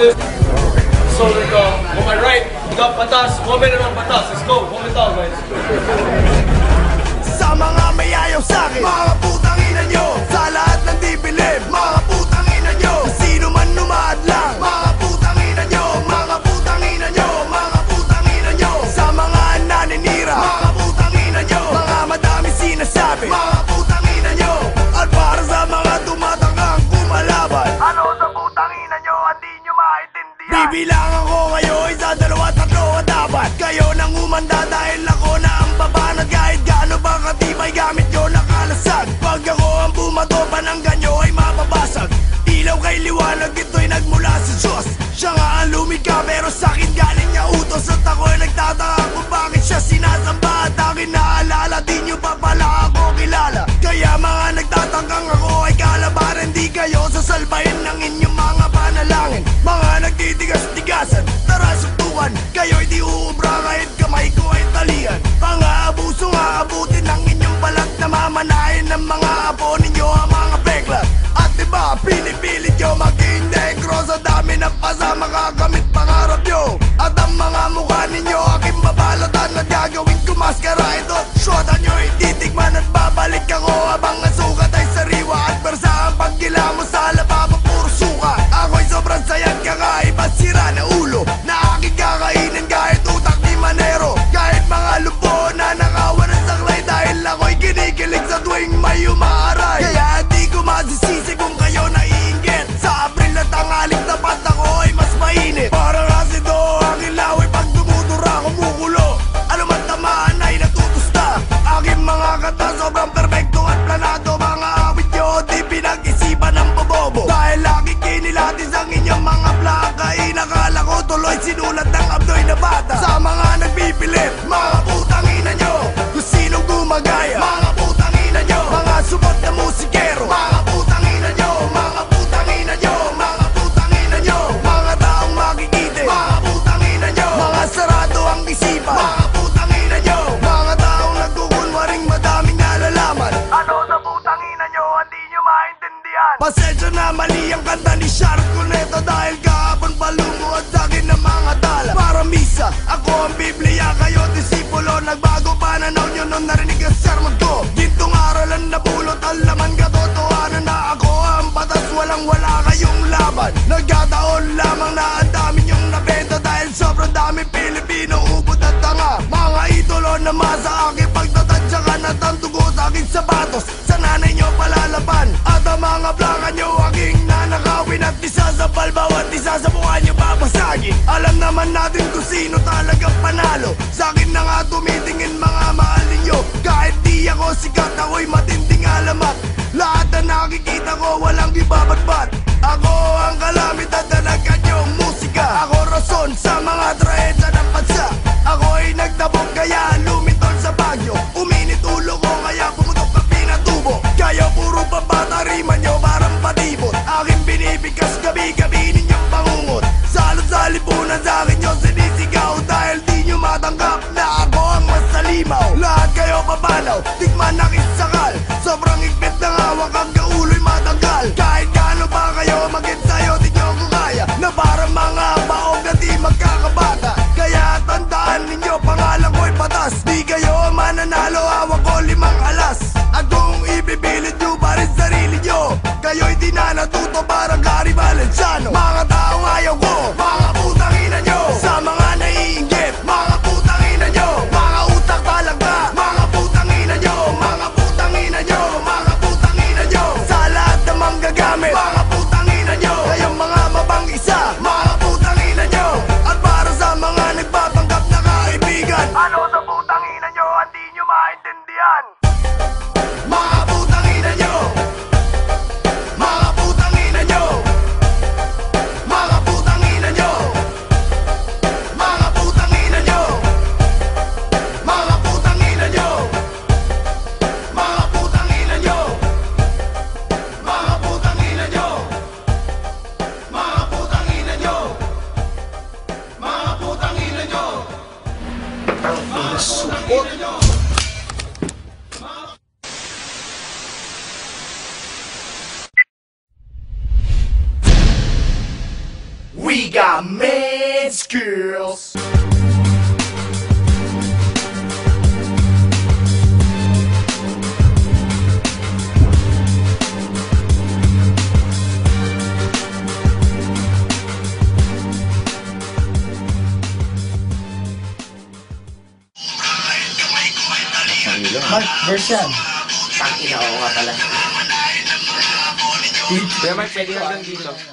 left. So like on my right, we got Batas. 1 minute on Batas. Let's go. 1 minute out, guys. Sa mga may ayaw sa'kin, mga putang ina nyo. Sa lahat ng di bilib, mga putang ina nyo. Sino man lumadlang, mga putang ina nyo. Mga putang ina nyo, mga putang ina nyo. Sa mga naninira, mga putang ina nyo. Mga madami sinasabi, mga putang ina nyo. At para sa mga tumatanggang kumalaban, ano sa putang ina nyo, hindi nyo maintindihan. Bibilangan ko kayo, 1, 2, 3 at dapat kayo nang umanda dahil ako na ang babanat. Kahit gaano ba katibay gamit nyo nakalasag, pag ako ang bumato, pananggan nyo ay mababasag. Ilaw kay liwanag, ito'y nagmula sa Diyos. Siya nga ang lumikha pero sa'kin galing niya utos. At ako'y nagtataka kung bakit siya sinasamba. At akin naalala, di nyo pa pala ako kilala. Kaya mga nagtatangkang ako ay kalabaran. Di kayo sasalbahin ng inyong mga panalangin. Mga nagtitigas-tigasan, tara suntukan. Kayo'y di uubra kahit kamay ko ay talian. Pang-aabuso nga abutin ng inyong balat. Namamanahin ng mga apo ninyo ang mga pekla. At diba pinipilit nyo maging negro. Sa dami ng pasama kagamit pangarap nyo. At ang mga mukha ninyo aking babalatan. At gagawin ko maskara ito. Shota nyo ititikman at babalik ako habang ang sukat ay sariwa. At bersa ang paggila mo sa lababo puro suka. Ako'y sobrang sayang kakaiba sira na ulo na aking kakainin kahit utak ni Manero. Kahit mga lupo na nakawan ng saklay. Dahil ako'y kinikilig sa tuwing may umaaray. Kaya di ko masisisi kung kayo naiinggit. Sa April at tangaling tapat ako ay mas mainit. Parang asido ang ilaw ay pag dumutura kumukulo. Ano man tamaan ay natutusta. Aking mga kata sobrang perfecto at planado. Mga awit nyo di pinag-isipan ng bobobo. Dahil lagi kinilatis ang inyong mga plaka. Inakala ko tuloy sinulat ng abdoy na bata. Sa mga nagpipilit, mga putang ina nyo. Kung sinong gumagaya, mga putang ina nyo. Mga sumot na musikero, mga putang ina nyo. Mga putang ina nyo, mga putang ina nyo. Mga taong makikite, mga putang ina nyo. Mga sarado ang isipan, mga putang ina nyo. Mga taong nagkukunwaring madaming nalalaman. Ano sa putang ina nyo, hindi nyo maintindihan. Pasensya na mali ang kanta ni Shark Cuneta. Dahil kahapon palumuad sa'kin ng mga tala. Para misa, ako ang Biblia, kayo disipulo. Nagbago pananaw nyo nung narinig ang sermon ko. Gintong aralan na pulot ang laman, katotohanan na ako ang batas. Walang wala kayong laban. Nagkataon lamang na ang dami nyong nabenta. Dahil sobrang dami Pilipino, ubod at tanga. Mga idolo na masa aking pagtatadya ka na tandugo sa aking sapatos. Sa nanay nyo palalaban. At ang mga plaka nyo aking nanakawin. At isa sa balbaw at isa sa mukha nyo babasagin. Alam naman natin kung sino talagang panalo. Sa akin na nga tumitingin mga mahal ninyo. Kahit di ako sikat, ako'y matinding alamat. Lahat na nakikita ko walang ibabagbat. Ako ang kalamidad na nagkanyong musika. Ako rason sa mga trahedya ng bansa. Ako'y nagtabog kaya lumitol sa bagyo. Uminit ulo ko kaya pumutok ang pinatubo. Kayo puro pabata rima nyo parang patibot. Aking binibigkas gabi-gabi ninyong pangungot. Salot sa lipunan sa akin nyo sinisigaw. Dahil di nyo matanggap na ako ang mas salimaw. Lahat kayo papalaw, tikman na kisakal. Sobrang higpit ng hawak ang kaulo'y matanggal. Kahit gaano pa kayo maging sayo, di nyo ko kaya. Na parang mga baog na di magkakabata. Kaya tandaan ninyo, pangalan ko'y patas. Di kayo mananalo, hawak ko 5 alas. At kung ibibilid nyo pa rin sarili nyo, kayo'y di na natuto parang Gary Valenciano. Mga taong ayaw ko, mga putang ina nyo. Sa mga naiinggit, mga putang ina nyo. Mga utak talagba, mga putang ina nyo. Mga putang ina nyo, mga putang ina nyo. Sa lahat ng manggagamit, mga putang ina nyo. Kayong mga mabang-isa, mga putang ina nyo. At para sa mga nagpapanggap na kaibigan, ano sa putang ina nyo, hindi nyo maintindihan. Mga putang ina nyo. Mga putang ina nyo. Mga putang ina nyo. Mga putang ina nyo. Mga putang ina nyo. Mga putang ina nyo. Mga putang ina nyo. Mga putang ina nyo. Mga putang ina nyo. Support. We got skills. Mark, verse yan. Tangina, oo nga pala. Kaya Mark, pwede hanggang dito.